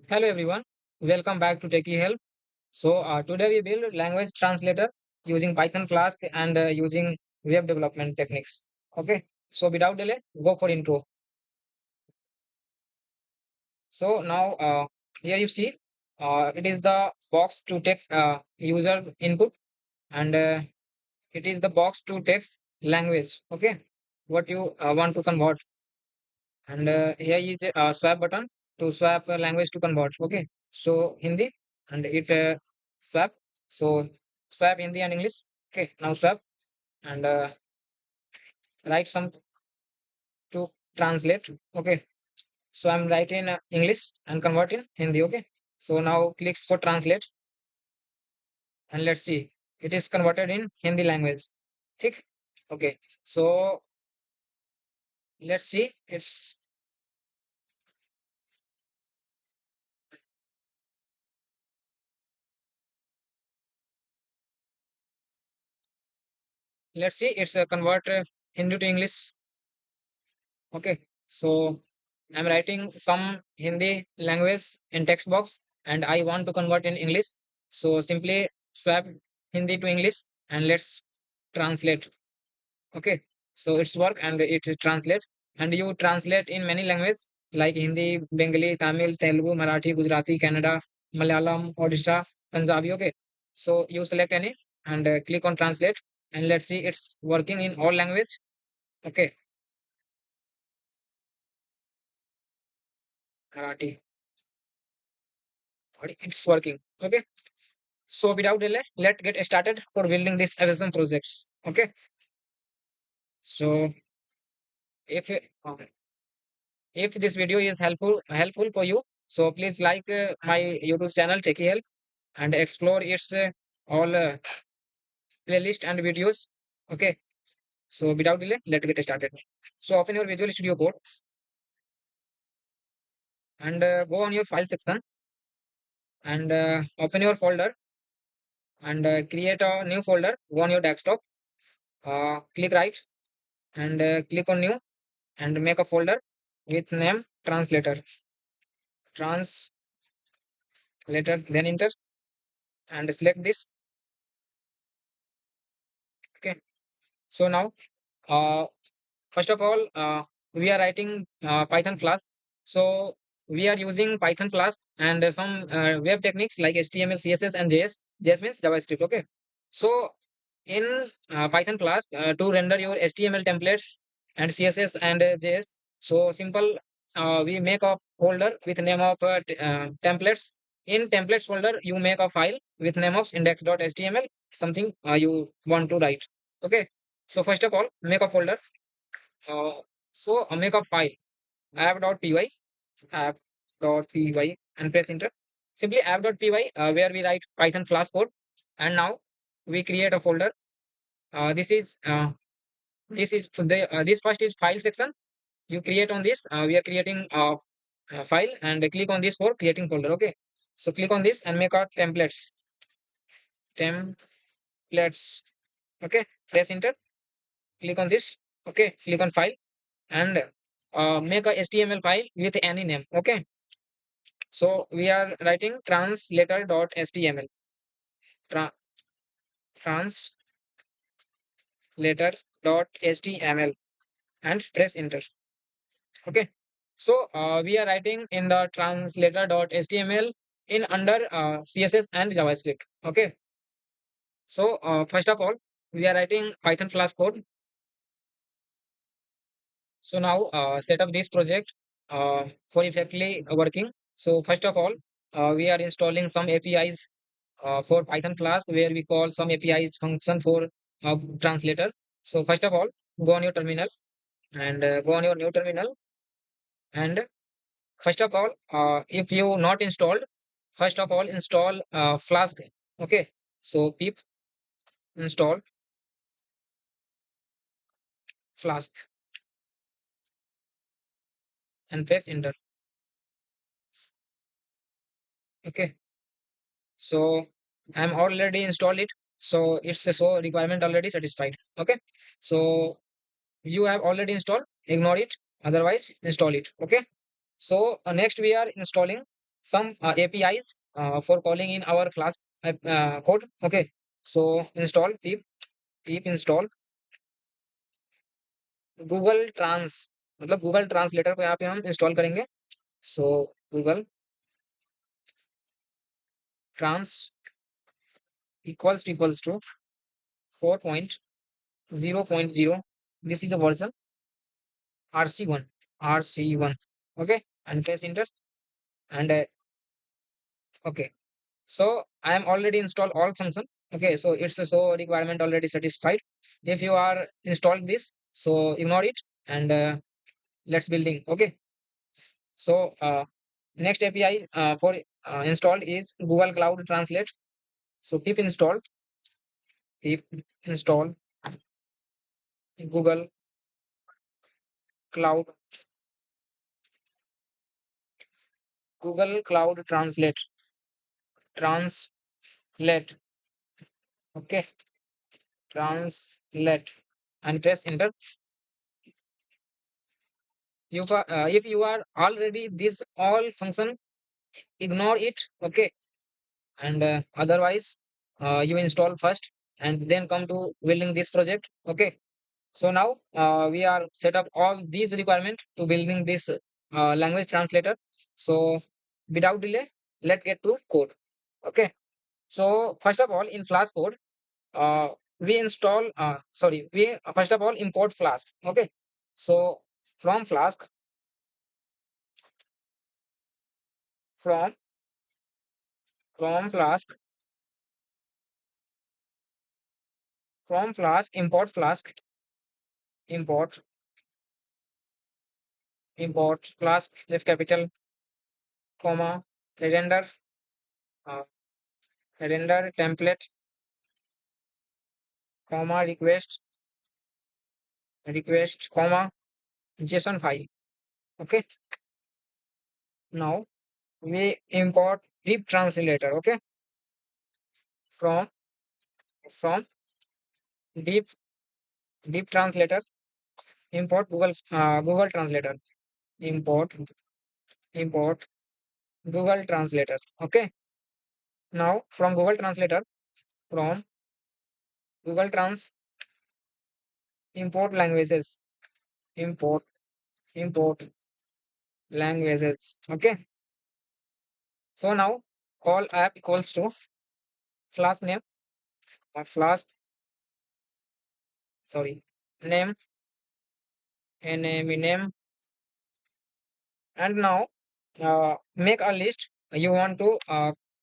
Hello everyone, welcome back to TechieHelp. Today we build language translator using Python Flask and using web development techniques. Okay, so without delay, go for intro. So now here you see it is the box to take user input and it is the box to text language. Okay, what you want to convert and here is a swap button to swap language to convert. Okay, so Hindi and it swap. So swap Hindi and English. Okay, now swap and write some to translate. Okay, so I'm writing English and convert in Hindi. Okay, so now clicks for translate and let's see it is converted in Hindi language. Tick. Okay, so let's see it's convert Hindi to English. Okay, so I'm writing some Hindi language in text box and I want to convert in English. So simply swap Hindi to English and let's translate. Okay, so it's work and it translates and you translate in many languages like Hindi, Bengali, Tamil, Telugu, Marathi, Gujarati, Kannada, Malayalam, Odisha, Punjabi. Okay, so you select any and click on translate and let's see it's working in all language. Okay, Marathi. It's working. Okay. So without delay, let's get started for building this awesome projects. Okay. So if if this video is helpful for you, so please like my YouTube channel TechieHelp and explore its all playlist and videos. Okay. So without delay, let's get started. So open your Visual Studio Code and go on your file section and open your folder and create a new folder. Go on your desktop. Click right and click on new and make a folder with name translator then enter and select this. Okay, so now uh, first of all we are writing Python Flask. So we are using Python Flask and some web techniques like HTML, CSS and JS means JavaScript. Okay, so in Python Flask to render your HTML templates and CSS and JS, so simple, we make a folder with name of templates. In templates folder you make a file with name of index.html, something you want to write. Okay, so first of all make a folder. uh, make a file app.py app.py and press enter. Simply app.py where we write Python Flask code. And now we create a folder. This is for the this first is file section. You create on this. We are creating a file and click on this for creating folder. Okay, so click on this and make our templates. Okay, press enter. Click on this. Okay, click on file and make a HTML file with any name. Okay, so we are writing translator.html. Tra- translator.html and press enter. Okay, so we are writing in the translator.html in under CSS and JavaScript. Okay, so first of all we are writing Python Flask code. So now set up this project for effectively working. So first of all, we are installing some APIs for Python Flask where we call some APIs function for translator. So first of all, go on your terminal and go on your new terminal. And first of all, if you not installed, first of all install Flask. Okay, so pip install Flask and press enter. Okay, so I'm already installed it. So it's a so requirement already satisfied. Okay, so you have already installed, ignore it, otherwise install it. Okay, so next we are installing. some APIs for calling in our Flask code. Okay, so install pip install Google trans मतलब Google translator को यहाँ पे हम install करेंगे. So Google trans equals to 4.0.0. This is a version RC1 RC1. Okay, and press enter. And okay, so I am already installed all function. Okay, so it's a so requirement already satisfied. If you are installed this, so ignore it. And let's building. Okay, so next API for installed is Google Cloud Translate. So pip install Google Cloud Translate. Okay, translate, and press enter. If you are already this all function, ignore it. Okay, and otherwise you install first and then come to building this project. Okay, so now we are set up all these requirement to building this language translator. So without delay, let's get to code. Okay, so first of all in Flask code, uh, we install sorry we first of all import Flask. Okay, so from Flask, from from Flask import Flask, import Flask left capital comma render uh, render template comma request comma JSON file. Okay, now we import deep translator. Okay, from from deep translator, import Google translator, import Google translator. Okay, now from Google translator, from Google trans, import languages, import import languages. Okay, so now call app equals to Flask name, Flask, sorry, name, name. And now make a list you want to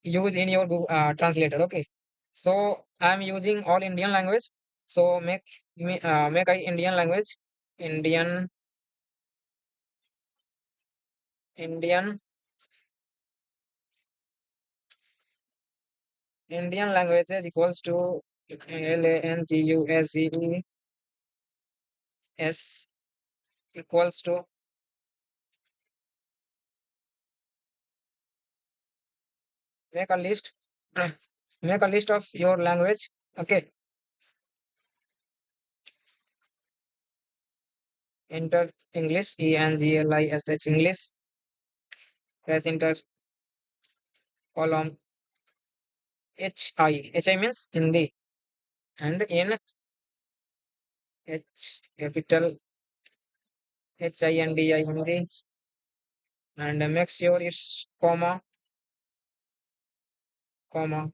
use in your Google, translator. Okay, so I'm using all Indian language. So make a Indian language, Indian Indian Indian languages equals to LANGUAGES equals to make a list. Make a list of your language. Okay, enter English, ENGLISH English, press enter. Column HI means Hindi, and in H capital HINDI Hindi, and make sure it's comma comma,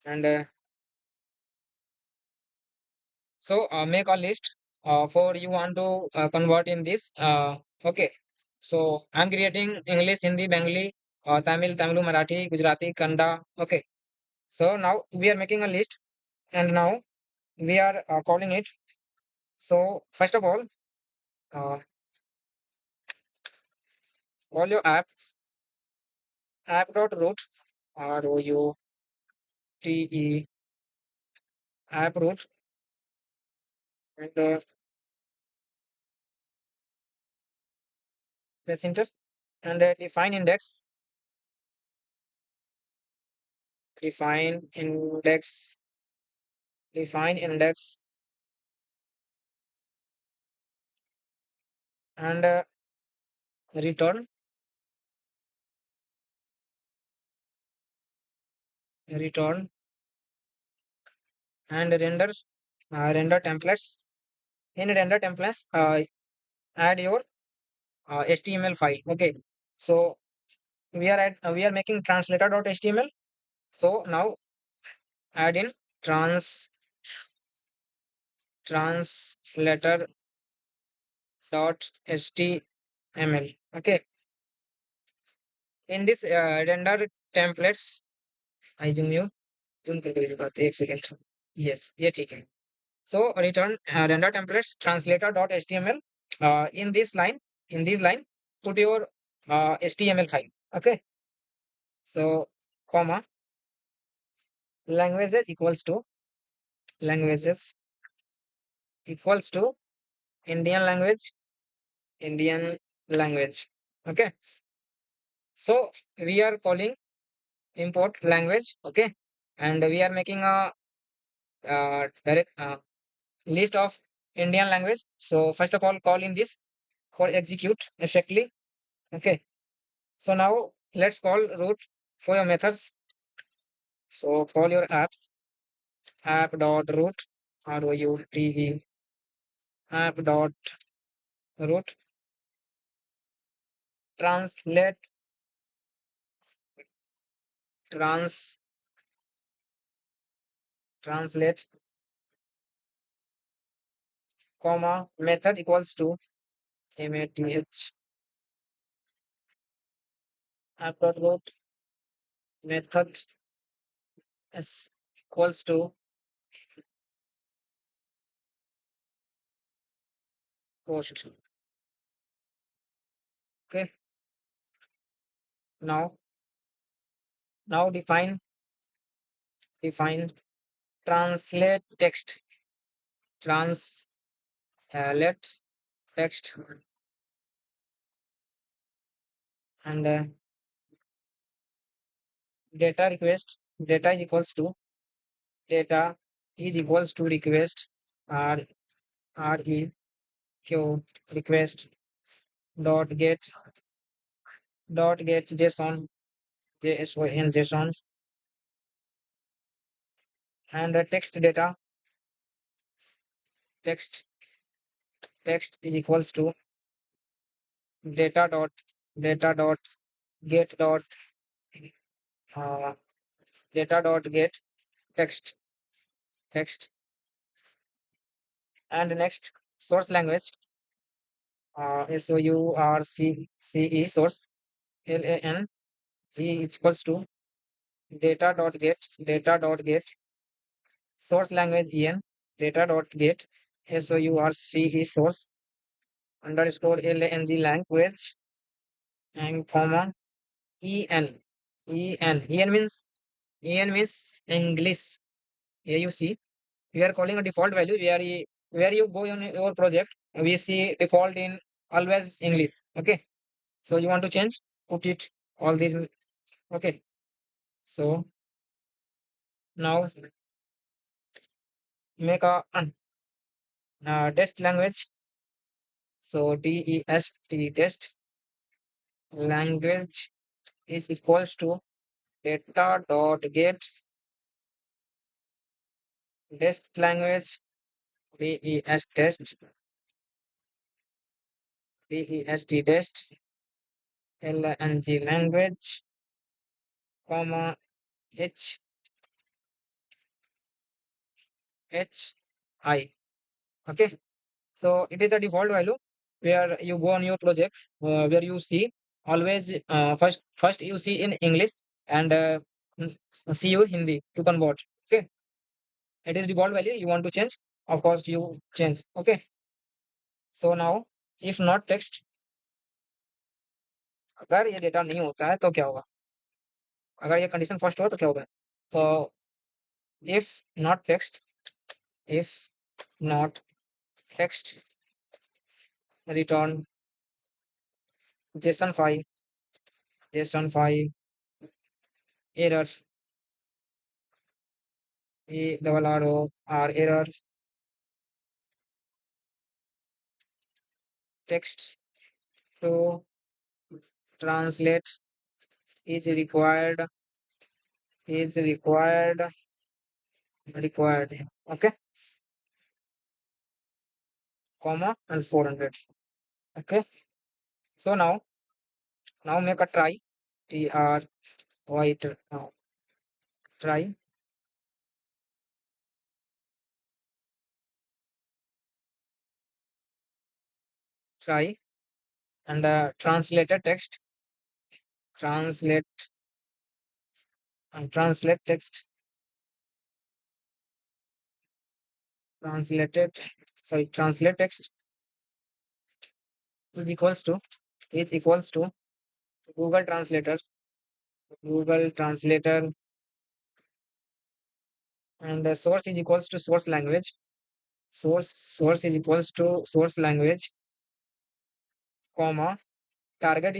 and so make a list for you want to convert in this. Okay, so I'm creating English, Hindi, Bengali, Tamil, Tamil, Marathi, Gujarati, Kannada. Okay, so now we are making a list, and now we are calling it. So first of all, uh, call your app.root, ROUTE, app root, and press enter. And define index define index and return return and render templates. In render templates, add your HTML file. Okay, so we are making translator.html. So now add in translator.html. Okay, in this render templates, I zoom you zoom करके भेजूंगा तो एक second. Yes, ये ठीक है. So return render templates translator.html. In this line, put your HTML file. Okay. So comma languages languages equals to Indian language Indian language. Okay. So we are calling import language. Okay, and we are making a direct list of Indian language. So first of all, call in this for execute effectively. Okay. So now let's call root for your methods. So call your app dot root root app dot root translate trans translate comma method equals to math app dot root method is equals to post. Okay. Now define translate text translate text and data is equals to data is equals to request r req request dot get json and text text is equals to data dot get uh, data dot get text and next source language source lang equals to data dot get source language en data.get source underscore lang language and comma en en means English. Here you see we are calling a default value where you go on your project, we see default in always English. Okay, so you want to change, put it all these. Okay, so now make a test language. So test language is equals to data.get test language test lang language comma h I. Okay, so it is a default value where you go on your project, where you see always first you see in English and see you Hindi to convert. Okay, it is default value. You want to change, of course you change. Okay, so now if not text, अगर ये data नहीं होता है तो क्या होगा, अगर ये कंडीशन फर्स्ट हो तो क्या होगा. तो if not text if not text return json file error error text to translate is required. Okay, comma and 400. Okay, so now make a try. Now try try and translated text translate translate text translated translate text is equals to is equals to Google Translator Google Translator and the source is equals to source language source is equals to source language comma target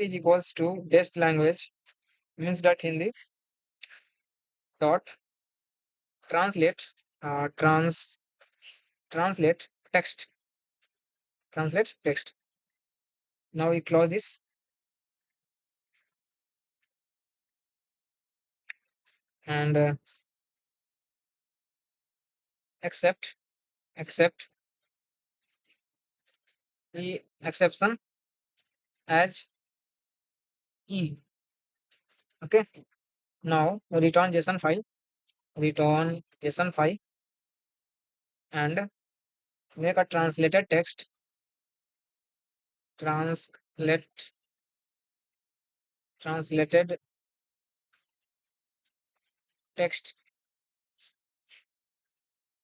is equals to test language means that Hindi dot translate uh, trans translate text translate text. Now we close this and accept accept the exception as E. Okay. Now return JSON file and make a translate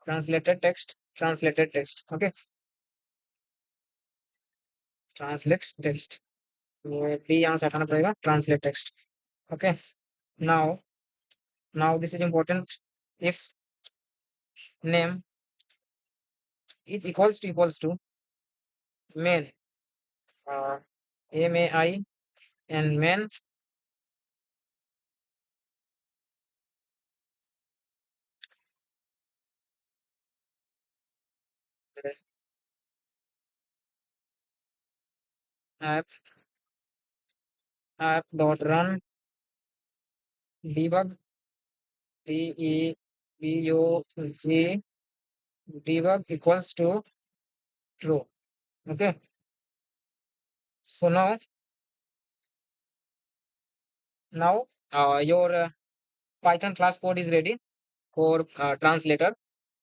translated text translated text. Okay, translate text. ये D यहाँ से हटाना पड़ेगा translate text. Okay. Now this is important. If name is equals to main MAI and main app dot run debug debug debug equals to true. Okay, so now your Python class code is ready for translator.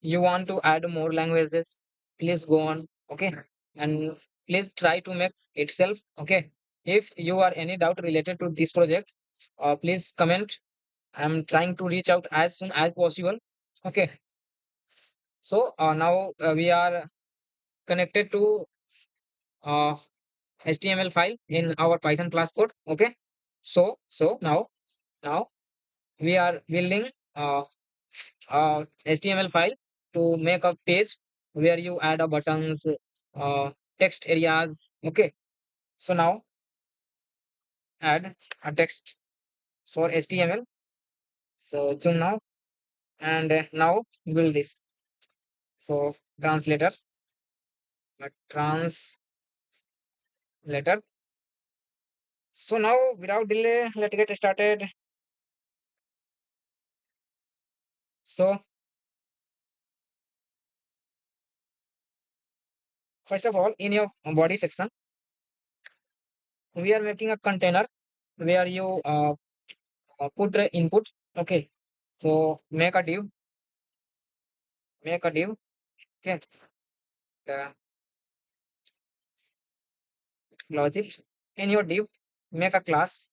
You want to add more languages, please go on. Okay, and please try to make itself. Okay, if you are any doubt related to this project, please comment. I'm trying to reach out as soon as possible. Okay, so now we are connected to uh, HTML file in our Python class code. Okay, so now we are building HTML file to make a page where you add a buttons, text areas. Okay, so now add a text for HTML. So zoom now and now build this. So translator. So now without delay, let's get started. So first of all, in your body section, we are making a container where you put the input. Okay, so make a div. Okay, the logic in your div, make a class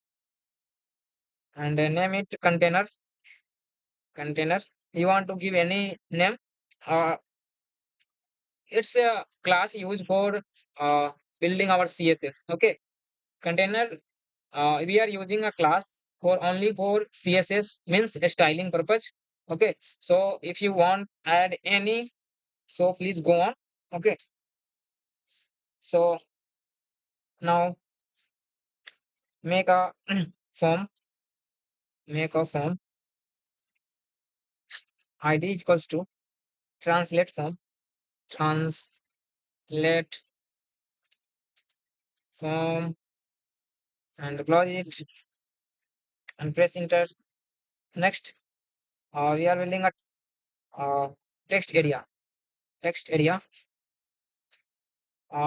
and name it container. You want to give any name. Uh, it's a class used for uh, building our CSS. Okay, container. We are using a class for only for CSS means a styling purpose. Okay, so if you want add any, so please go on. Okay, so now make a form. Make a form. ID is equals to translate form. Translate form and close it and press enter. Next, we are building a uh, text area. Text area.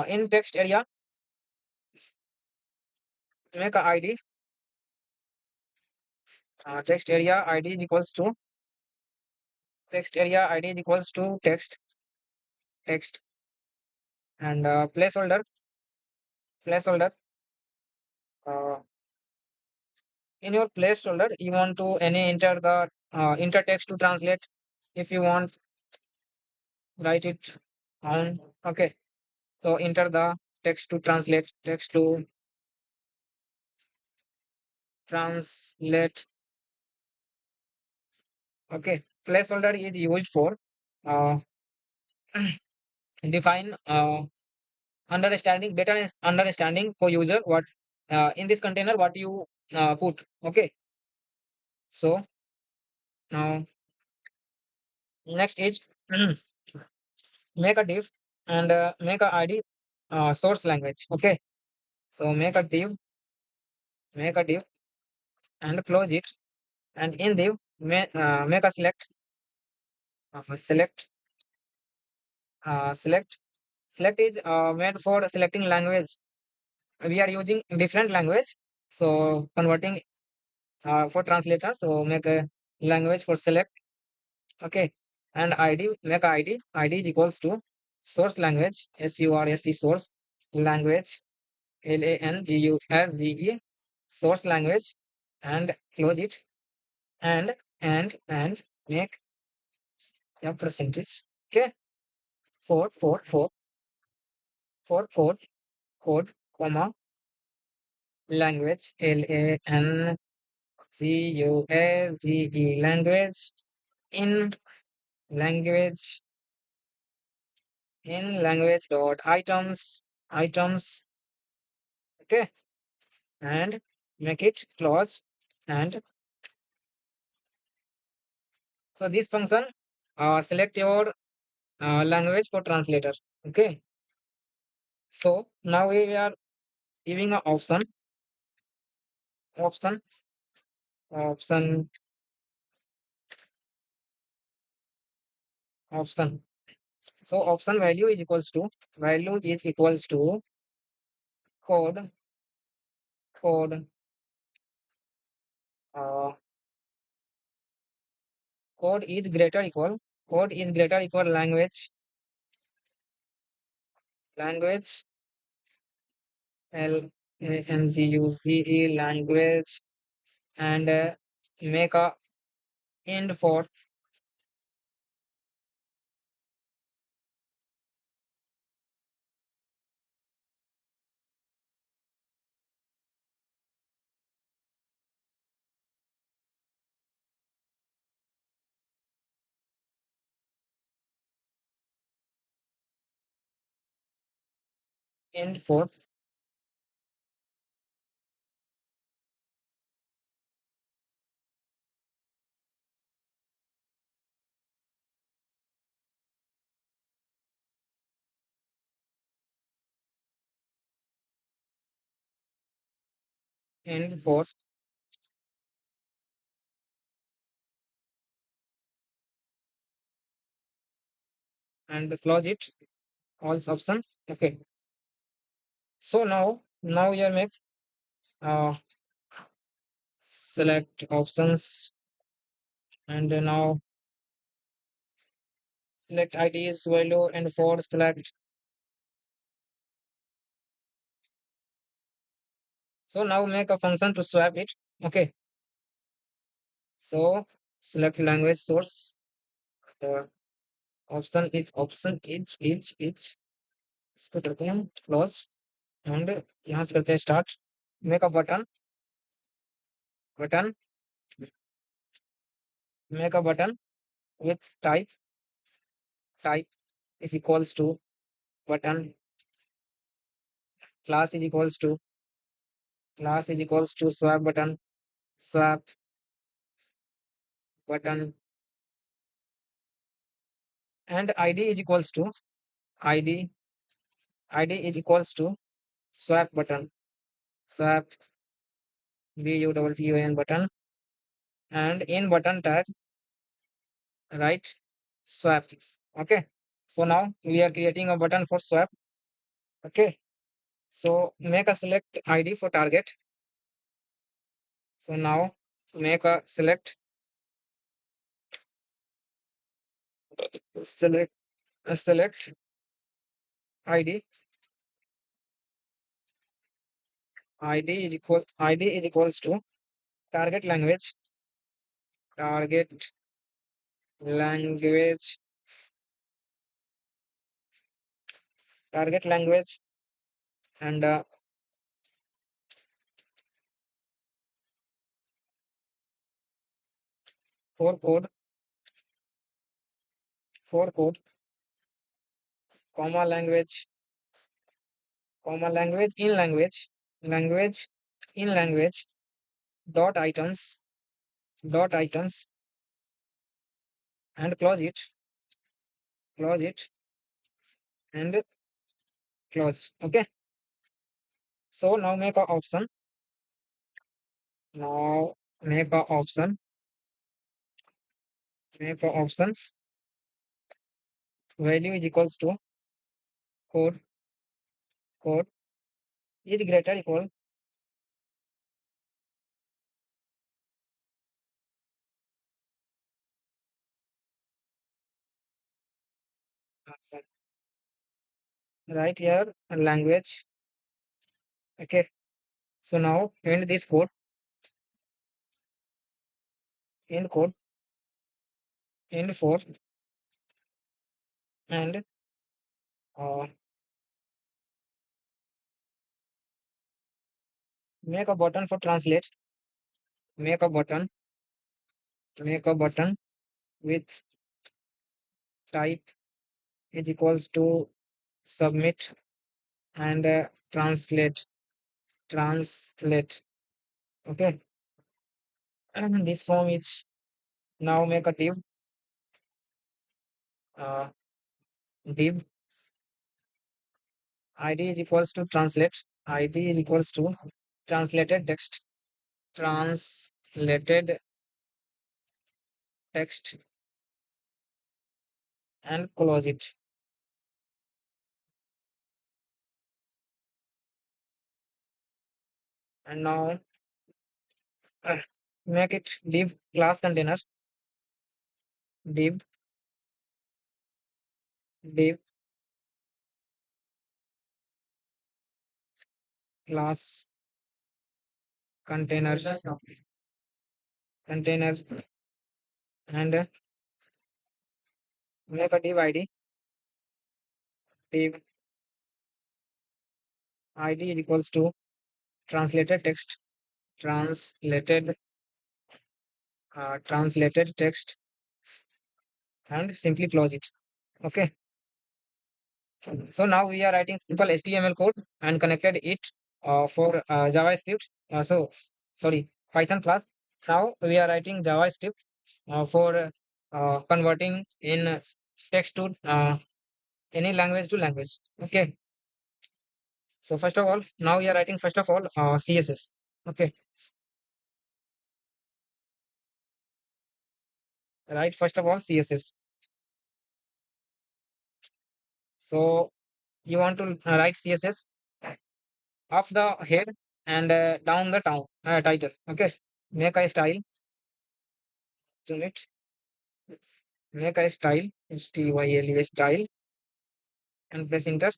In text area, make a ID. Text area ID is equals to text area ID is equals to text and placeholder. Uh, in your placeholder, you want to any enter the enter text to translate. If you want, write it on. Okay, so enter the text to translate. Text to translate. Okay, placeholder is used for uh, define understanding better understanding for user what in this container what you put. Okay, so now next is make a div and make a id source language. Okay, so make a div and close it, and in div make a select select select is made for selecting language. We are using different language, so converting for translator, so make a language for select. Okay, and id make id is equals to source language source language language source language, and close it, and make a percentage. Okay, for code comma language language in language language dot items. Okay, and make it close, and so this function select your language for translator. Okay, so now we are giving a option option option. So option value is equals to code code uh, code is greater equal language language, and make a end for end for end for and close it all option. Okay, so now you make uh, select options, and now select IDs value and for select. So now make a function to swap it. Okay, so select language source. The option is इसको करते हैं close, and यहाँ से करते हैं start. Make a button make a button with type is equals to button, class is equals to swap button, and id is equals to id id is equals to swap button, swap button button, and in button tag write swap. Okay. So now we are creating a button for swap. Okay. So make a select ID for target. So now make a select select ID. ID is equals to target language, target language, target language, and for code, for code, comma language, comma language in language, language in language, dot items, and close it, and close. Okay. So now make a option. Now make a option. Make a option. Value is equals to code, code is greater equal. Right here language. Okay. So now end this code, end code, end for, and uh, make a button for translate. Make a button, make a button with type is equals to submit, and translate. Okay. And this form is now make a uh, div id is equals to translate, id is equals to translated text, translated text, and close it. And now make it div class container, div div class container, container, and make a div div id is equals to translated text, translated translated text, and simply close it. Okay. So now we are writing simple HTML code and connected it for JavaScript. Sorry, Python class. Now we are writing JavaScript for converting in text to any language to language. Okay. So first of all, now we are writing first of all CSS. Okay. Right. First of all, CSS. So you want to write CSS up the head and down the title. Okay. Make a style. Zoom it. Make a style. STYLE style, and press enter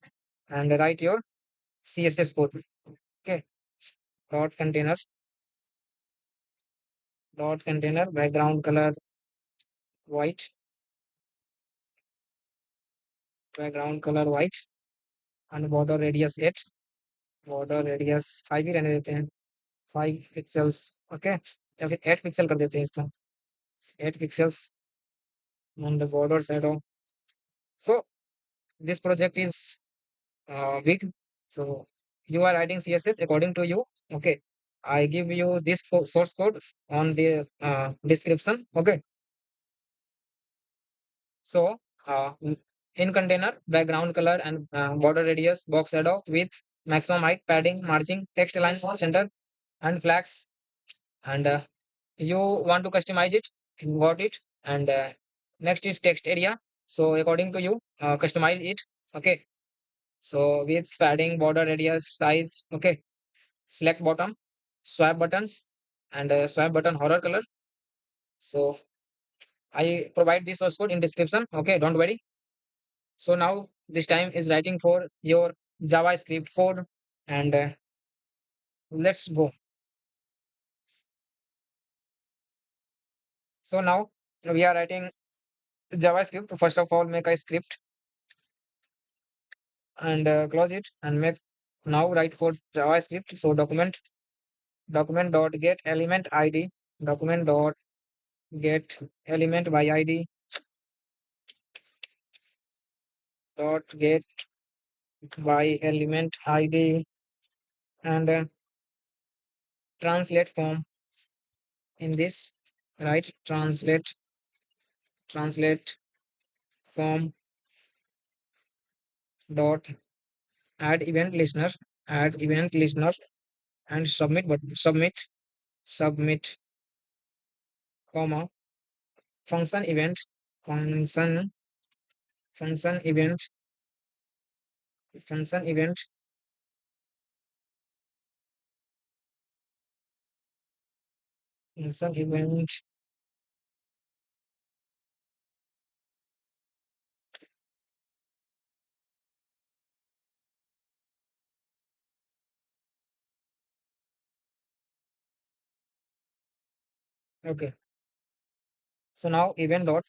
and write your CSS code. Okay. Dot container. Dot container. Background color white. Background color white. And border radius 8. Border radius 5 ही रहने देते हैं. 5 pixels. Okay. या फिर 8 pixel कर देते हैं इसका. 8 pixels. And the border shadow. So this project is big. So you are writing CSS according to you. Okay. I give you this source code on the description. Okay. So in container, background color and border radius, box shadow, width, maximum height, padding, margin, text align, center, and flags. And you want to customize it, you got it. And next is text area. So according to you, customize it. Okay. So with padding, border radius, size. Okay. Select bottom, swipe buttons, and swipe button horror color. So I provide this source code in description. Okay, don't worry. So now this time is writing for your JavaScript code, and let's go. So now we are writing JavaScript. First of all, make a script and close it and make. Now write for JavaScript. So document dot get element ID, document dot get element by ID, dot get by element ID, and translate form in this, right? Translate form dot add event listener, and submit comma function event, function function event function event. Function event. Okay. So now event dot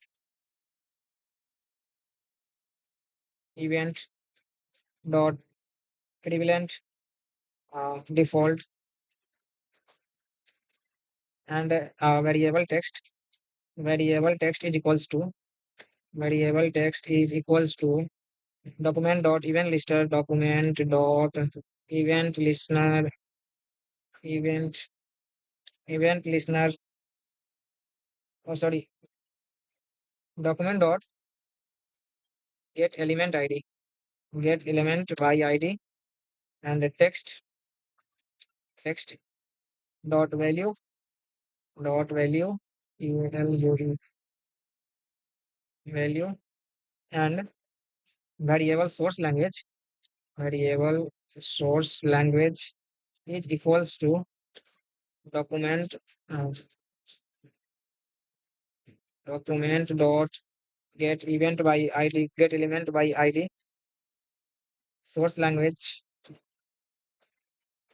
prevalent default, and variable text is equals to variable text is equals to document dot event listener, document dot event listener, event event listener. Oh, sorry. Document dot get element ID, get element by ID, and the text dot value ULUE value, and variable source language, variable source language is equals to document uh, document dot get element by ID, source language.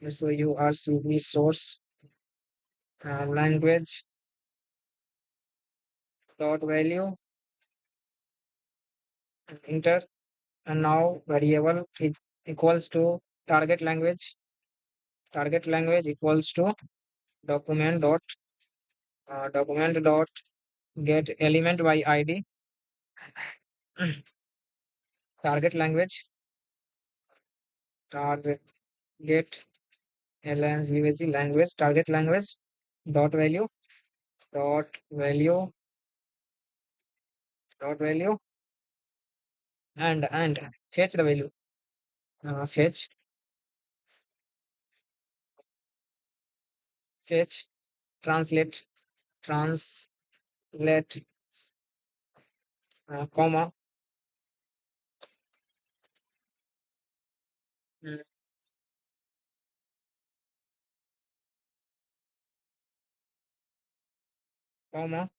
So you are simply source language dot value, and enter. And now variable is equals to target language, equals to document dot document dot get element by ID, target language, target language, target language dot value, dot value, dot value, and fetch the value, fetch fetch translate translate comma, mm, comma,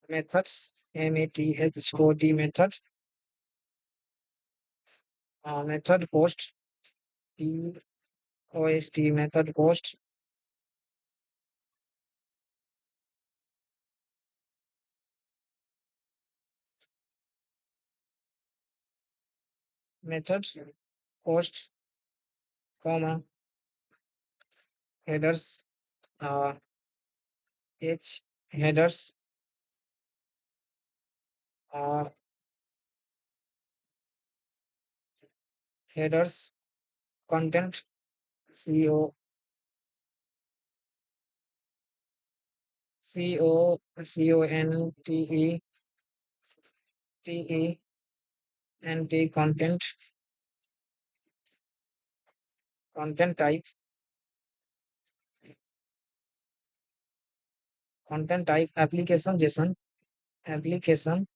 methods, method, method post, post, method post, method post, comma, headers, uh, h headers, uh, headers, content, co content, anti content type content type application JSON application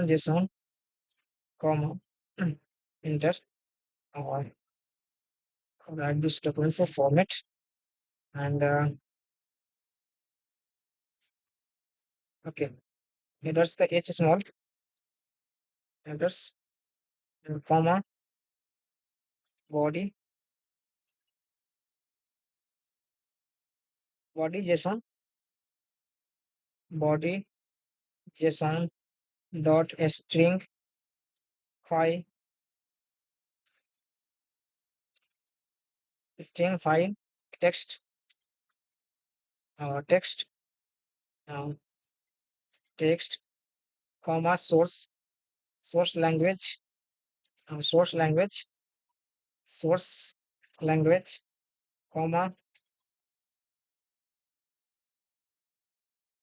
JSON comma enter or write this document for format and okay, headers का h small headers and comma body body JSON body JSON dot string file text text uh, text comma source language source language source language comma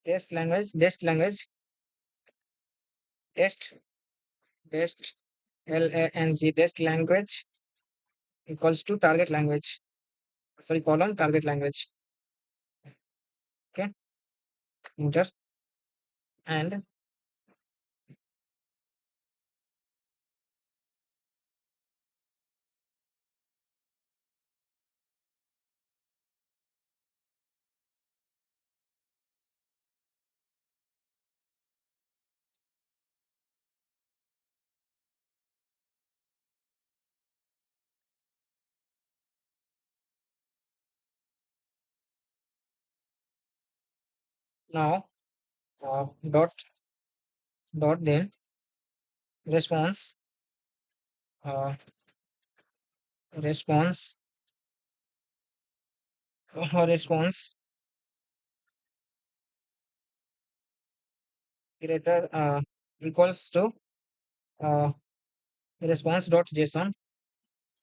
test test test language equals to target language, sorry, colon target language. Okay, enter. And now dot then response uh, response response greater equals to uh, response dot json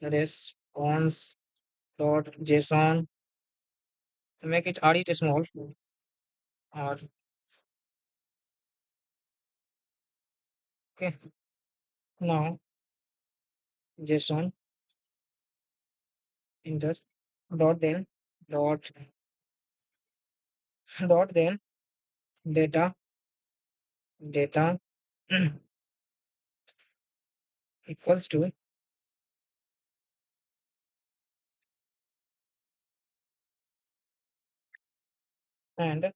response dot json, make it ret small or okay. Now json enter dot then dot then data equals to and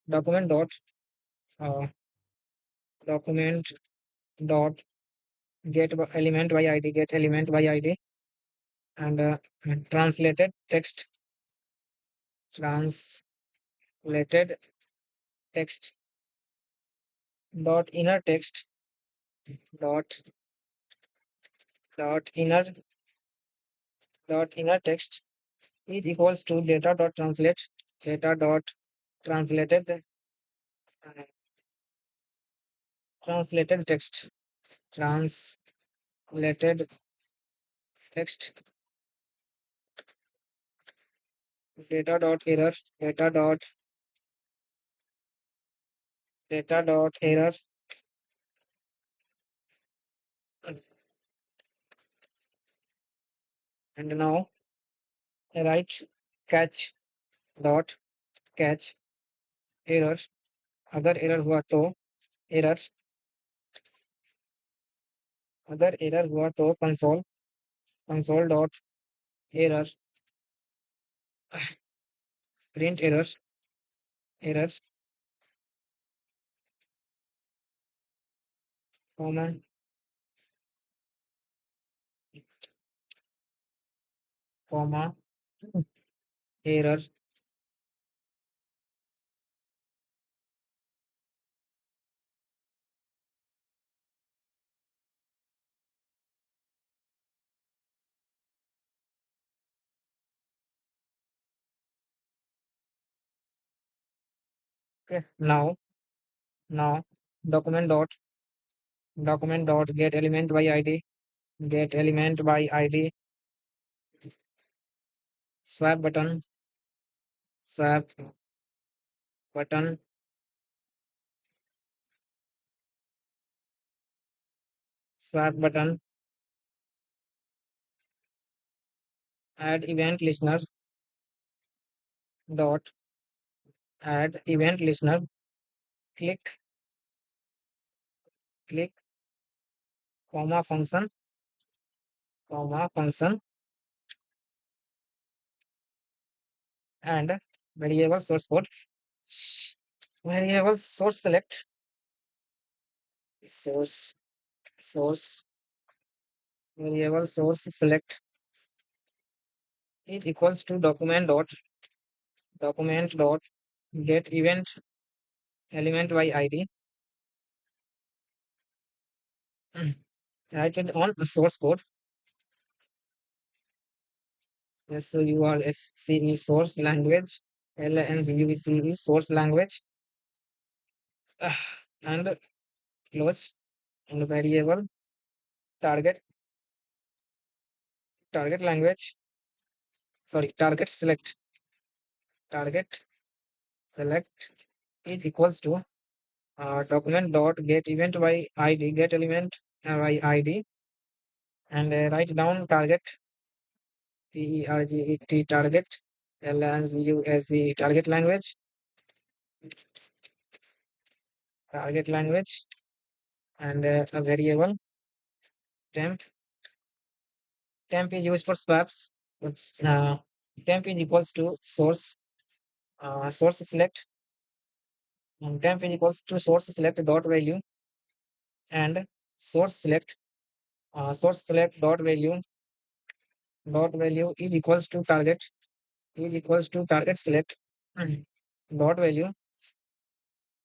document dot uh, document dot get element by id and translated translated text dot inner text dot dot inner text is equals to data dot translated translated translated text data dot error data dot error and now write catch dot catch error, अगर error हुआ तो error अगर error हुआ तो console dot error print error comma comma error okay. Now document dot get element by id swap button swap button, swap button, add event listener dot add event listener, click, click, comma function, and variable source code, variable source select, source, source, variable source select is equals to document dot get event element by id. Write it on source code. Yes, so you are SCE source language, LNUCE source language, and close, and variable target, target language, sorry, target select is equals to document dot get event by id, get element by id, and write down target, TERGET, target, LNUSE target language, and a variable temp. Temp is used for swaps. It's, temp is equals to source select, and temp is equals to source select dot value, and source select dot value is equals to target select dot value,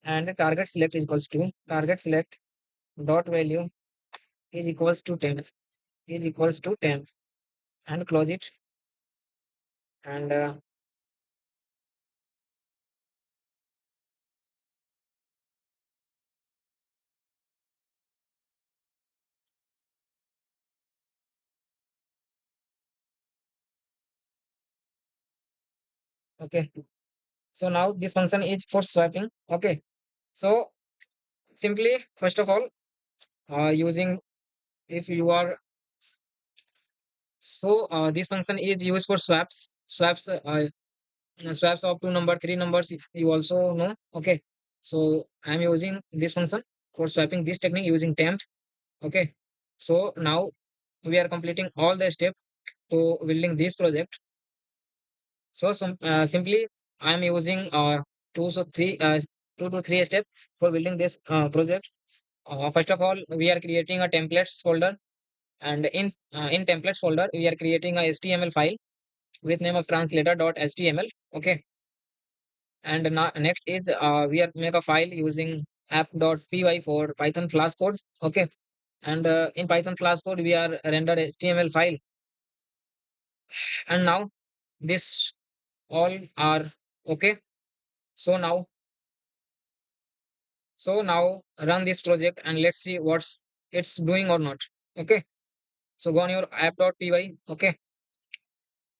and target select is equals to target select dot value is equals to temp, and close it, and okay. So now this function is for swapping. Okay. So simply first of all, using, if you are, so this function is used for swaps of two number, three numbers, you also know. Okay, so I'm using this function for swapping this technique using temp. Okay, so now we are completing all the steps to building this project. So simply I'm using two so three two to three steps for building this project. First of all, we are creating a templates folder, and in templates folder we are creating a HTML file with name of translator.html. Okay, and now next is we are make a file using app.py for Python Flask code. Okay, and in Python Flask code we are render HTML file, and now this all are okay. So now run this project and let's see what's it's doing or not. Okay, so go on your app.py. Okay,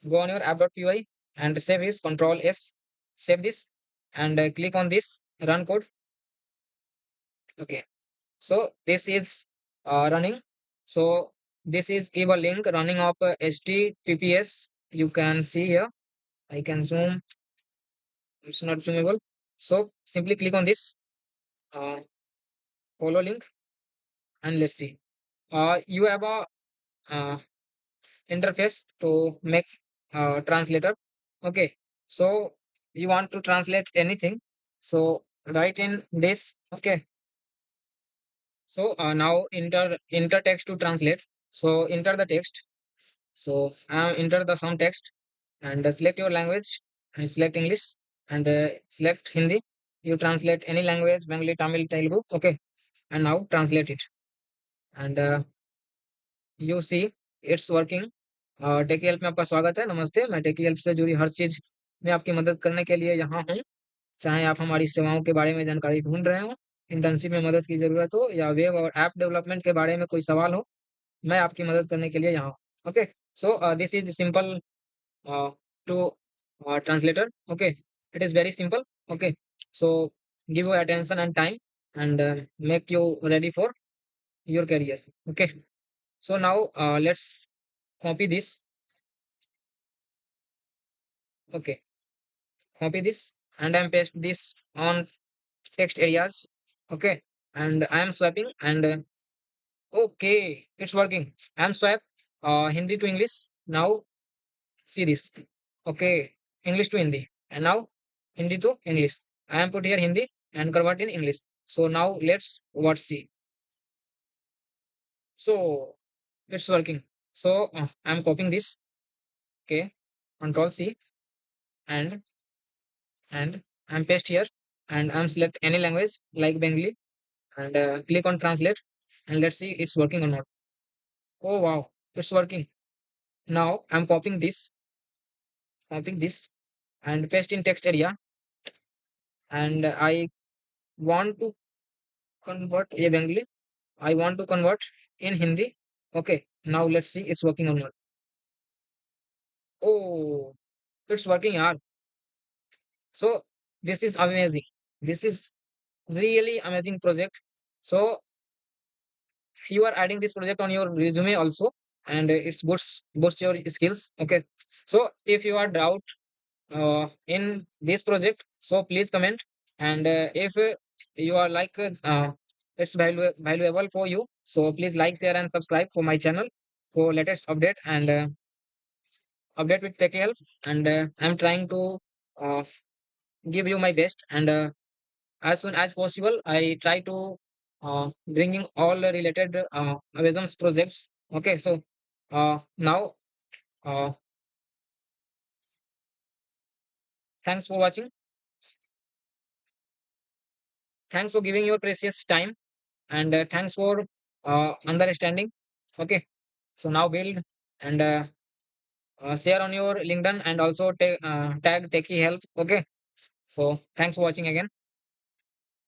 go on your app.py and save this, control S, save this, and click on this run code. Okay, so this is running. So this is give a link running of HTTPS. You can see here. I can zoom. It's not zoomable. So simply click on this uh, follow link, and let's see. You have a uh, interface to make translator. Okay, so you want to translate anything, so write in this. Okay, so now enter text to translate. So enter the text. So enter the some text, and select your language, and select English, and select Hindi. You translate any language, Bengali, Tamil, Telugu. Okay, and now translate it, and you see it's working. Techie help में आपका स्वागत है। नमस्ते, मैं टेकी help से जुड़ी हर चीज में आपकी मदद करने के लिए यहाँ हूँ। चाहे आप हमारी सेवाओं के बारे में जानकारी ढूंढ रहे हो, इंटर्नशिप में मदद की जरूरत हो, या वेब और ऐप डेवलपमेंट के बारे में कोई सवाल हो, मैं आपकी मदद करने के लिए यहाँ हूँ। Okay, so this is simple to translator. Okay, it is very simple. Okay, So give your attention and time, and make you ready for your career. Okay. So now let's copy this. Okay, copy this, and I'm paste this on text areas. Okay, and I am swiping, and okay, it's working. I'm swipe Hindi to English. Now see this. Okay, English to Hindi, and now Hindi to English. I am put here Hindi and convert in English. So now let's what see. So it's working. So I'm copying this. Okay, Control C, and I'm paste here, and I'm select any language like Bengali, and click on translate, and let's see it's working or not. Oh wow, it's working. Now I'm copying this, and paste in text area, and I want to convert a Bengali. I want to convert in Hindi. Okay, now let's see it's working or not. Oh, it's working hard. So this is amazing. This is really amazing project. So you are adding this project on your resume also, and it's boosts your skills. Okay, so if you are doubt in this project, so please comment, and if you are like it's valuable for you, so please like, share and subscribe for my channel for latest update, and update with tech help. And I'm trying to uh, give you my best, and as soon as possible I try to bringing all the related Amazon's projects. Okay, so now uh, thanks for watching, thanks for giving your precious time, and thanks for understanding. Okay, so now build, and share on your LinkedIn, and also tag techie help. Okay, so thanks for watching again.